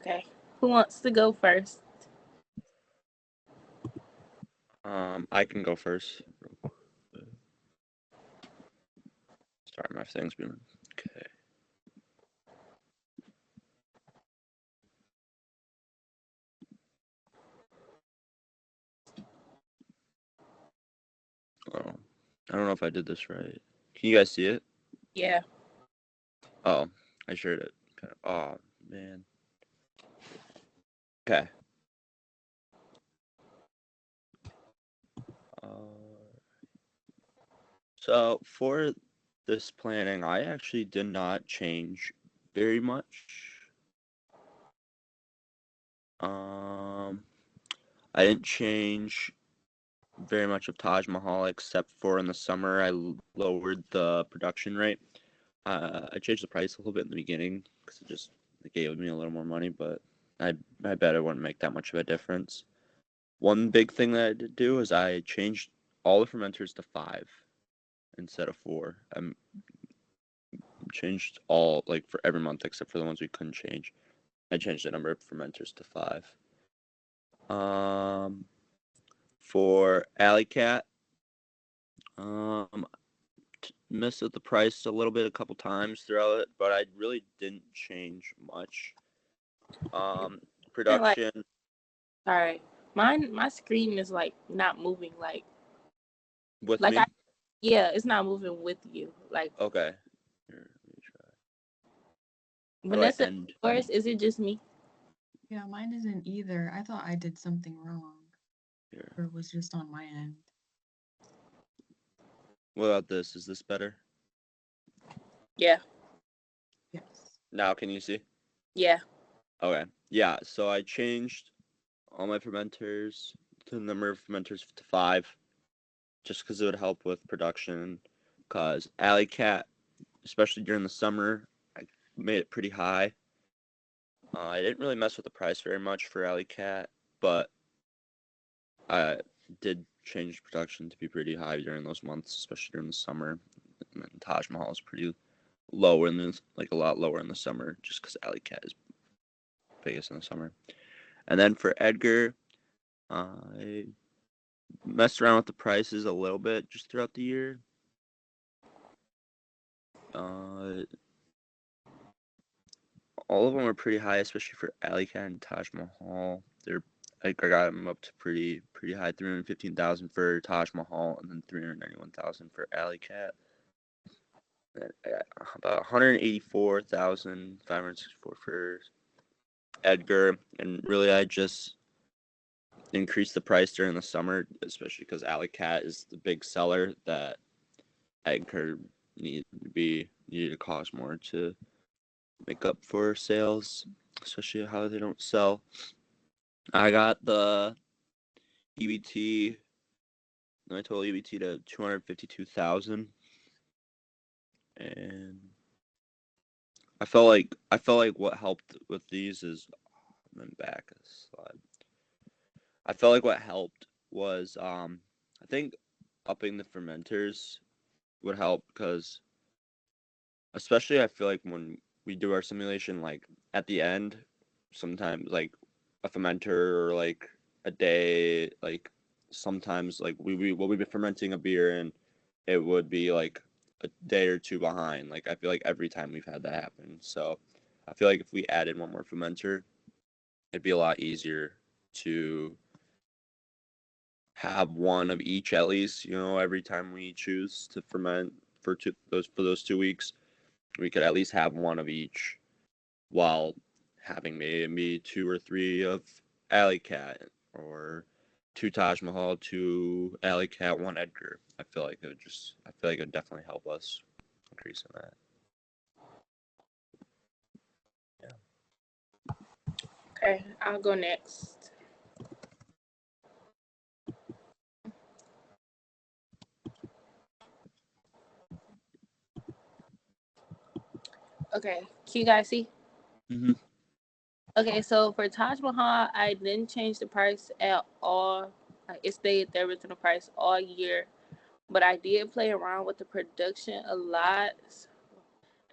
Okay. Who wants to go first? I can go first. Sorry, my thing's been okay. Oh, I don't know if I did this right. Can you guys see it? Yeah. Oh, I shared it. Okay. Oh man. Okay. So for this planning, I actually did not change very much. Um, I didn't change very much of Taj Mahal except for in the summer I lowered the production rate. I changed the price a little bit in the beginning because it gave me a little more money, but I bet it wouldn't make that much of a difference. One big thing that I did do is I changed all the fermenters to 5 instead of 4. I changed all like for every month except for the ones we couldn't change. I changed the number of fermenters to 5. For Alley Cat, messed with the price a little bit a couple times throughout it, but I really didn't change much. Like, Production. all right. My screen is like not moving. With Like I, me? yeah, it's not moving with you. Like Okay. Here, let me try. How do I Vanessa, end? yours, is it just me? Yeah, mine isn't either. I thought I did something wrong, Here. or it was just on my end. What about this? Is this better? Yeah. Yes. Now can you see? Yeah. Okay. Yeah, so I changed all my fermenters to the number of fermenters to 5 just because it would help with production. Because Alley Cat, especially during the summer, I made it pretty high. I didn't really mess with the price very much for Alley Cat, but I did change production to be pretty high during those months, especially during the summer. And then Taj Mahal is pretty lower in the like a lot lower in the summer, just because Alley Cat is biggest in the summer. And then for Edgar, I messed around with the prices a little bit just throughout the year. Uh, all of them are pretty high, especially for Alley Cat and Taj Mahal. They're like I got them up to pretty high, 315,000 for Taj Mahal, and then 391,000 for Alley Cat. And I got about 184,564 for Edgar, and really I just increased the price during the summer, especially because Alley Cat is the big seller that Edgar needed to cost more to make up for sales, especially how they don't sell. I got the EBT, my total EBT to 252,000, and I felt like what helped with these is I'm back a slide. I felt like what helped was I think upping the fermenters would help because especially I feel like when we do our simulation like at the end sometimes like a fermenter or like a day like sometimes like we'd be fermenting a beer and it would be like a day or two behind. Like I feel like every time we've had that happen. So I feel like if we added one more fermenter, it'd be a lot easier to have one of each at least, every time we choose to ferment for those 2 weeks. We could at least have one of each while having maybe 2 or 3 of Alley Cat or 2 Taj Mahal, 2 Alley Cat, 1 Edgar. I feel like it would definitely help us increase in that. Yeah. Okay, I'll go next. Okay, can you guys see? Mm-hmm. Okay, so for Taj Mahal, I didn't change the price at all. Like it stayed the original price all year, but I did play around with the production a lot.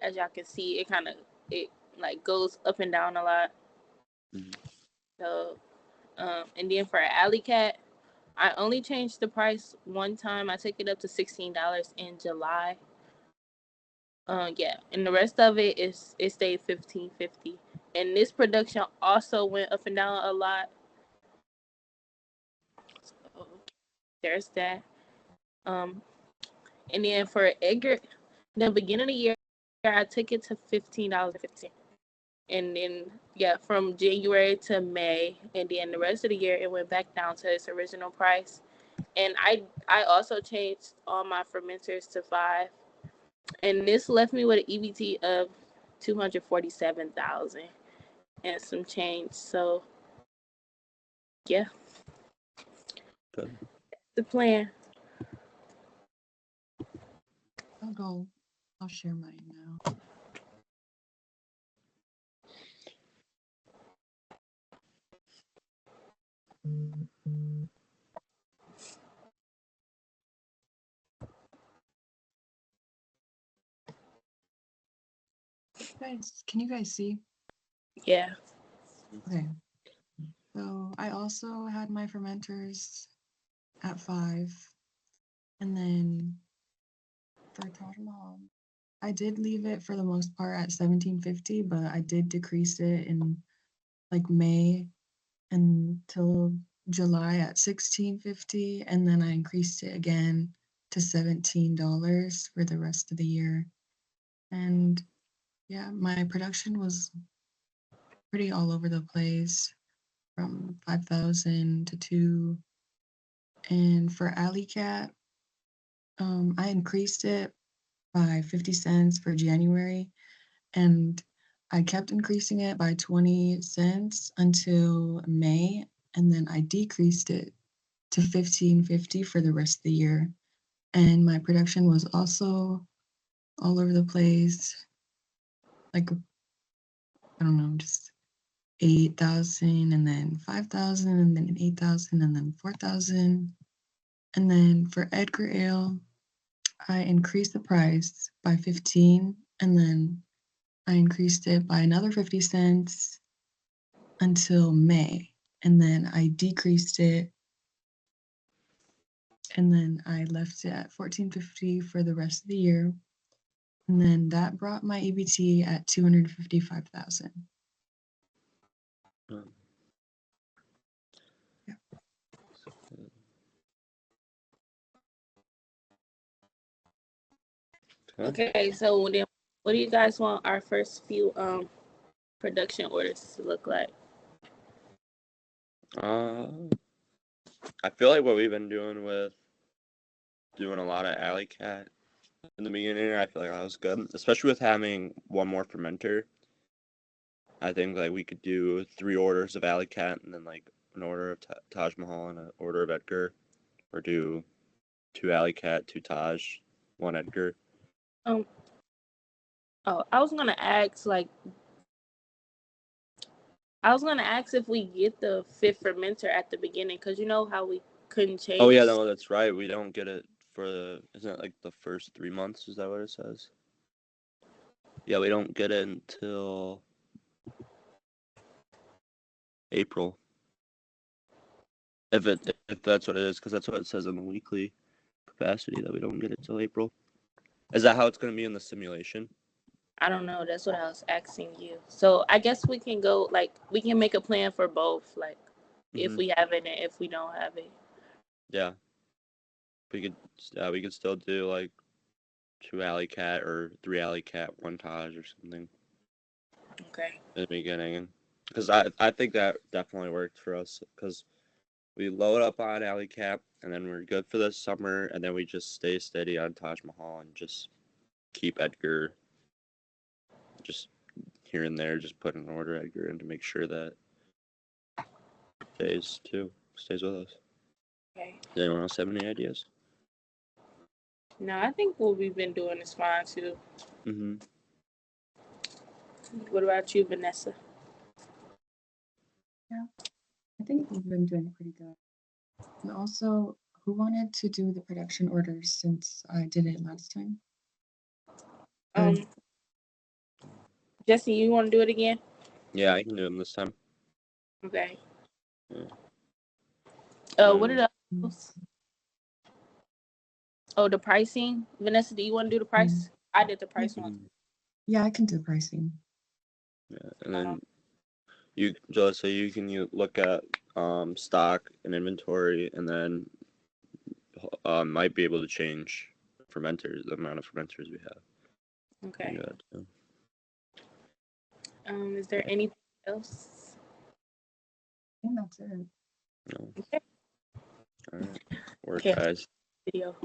As y'all can see, it like goes up and down a lot. Mhm. So, and then for Alley Cat, I only changed the price one time. I took it up to $16 in July. Yeah, and the rest of it stayed 15.50. And this production also went up and down a lot. So there's that. Um, and then for Edgar, the beginning of the year, I took it to $15.50. And then yeah, from January to May, and then the rest of the year it went back down to its original price. And I also changed all my fermenters to 5, and this left me with an EBT of 247,000 and some change. So yeah, Good. the plan. I'll share mine now. Guys, can you guys see? Yeah. Okay. So I also had my fermenters at 5. And then for Taj Mahal, I did leave it for the most part at 1750, but I did decrease it in like May until July at 1650, and then I increased it again to $17 for the rest of the year. And yeah, my production was pretty all over the place, from 5,000 to 2. And for Alley Cat, I increased it by 50 cents for January, and I kept increasing it by 20 cents until May, and then I decreased it to 15.50 for the rest of the year. And my production was also all over the place, like, I don't know, just 8,000 and then 5,000 and then 8,000 and then 4,000. And then for Edgar Ale, I increased the price by 15, and then I increased it by another 50 cents until May. And then I decreased it, and then I left it at 14.50 for the rest of the year. And then that brought my EBT at 255,000. Um, Yeah. Okay. Okay. So then, what do you guys want our first few production orders to look like? I feel like what we've been doing with doing a lot of Alley Cat in the beginning, I feel like that was good, especially with having one more fermenter. I think like we could do 3 orders of Alley Cat and then like an order of Taj Mahal and an order of Edgar, or do 2 Alley Cat, 2 Taj, 1 Edgar. Oh, I was gonna ask if we get the 5th fermenter at the beginning, because you know how we couldn't change. Oh yeah, no, that's right. We don't get it for isn't it like the first 3 months? Is that what it says? Yeah, we don't get it until April. If that's what it is, because that's what it says in the weekly capacity, that we don't get it till April. Is that how it's going to be in the simulation? I don't know. That's what I was asking you. So I guess we can go, like, we can make a plan for both, like, if we have it and if we don't have it. Yeah. We could still do like 2 Alley Cat or 3 Alley Cat, 1 Taj or something Okay. in the beginning, because I think that definitely worked for us, because we load up on Alley Cat and then we're good for the summer, and then we just stay steady on Taj Mahal and just keep Edgar just here and there, just put an order Edgar in to make sure that stays with us. Okay. Does anyone else have any ideas? No, I think what we've been doing is fine too. Mm-hmm. What about you, Vanessa? Yeah, I think we've been doing pretty good. And also, who wanted to do the production orders since I did it last time? Jesse, you want to do it again? Yeah, I can do them this time. Okay. Yeah. What are those? Oh, the pricing. Vanessa, do you want to do the price? I did the price one. Yeah, I can do pricing. Yeah, and then so you can look at stock and inventory, and then might be able to change fermenters, the amount of fermenters we have. Okay. Yeah. Is there anything else? I think that's it. No. Okay. All right. Work, Okay. guys. Video.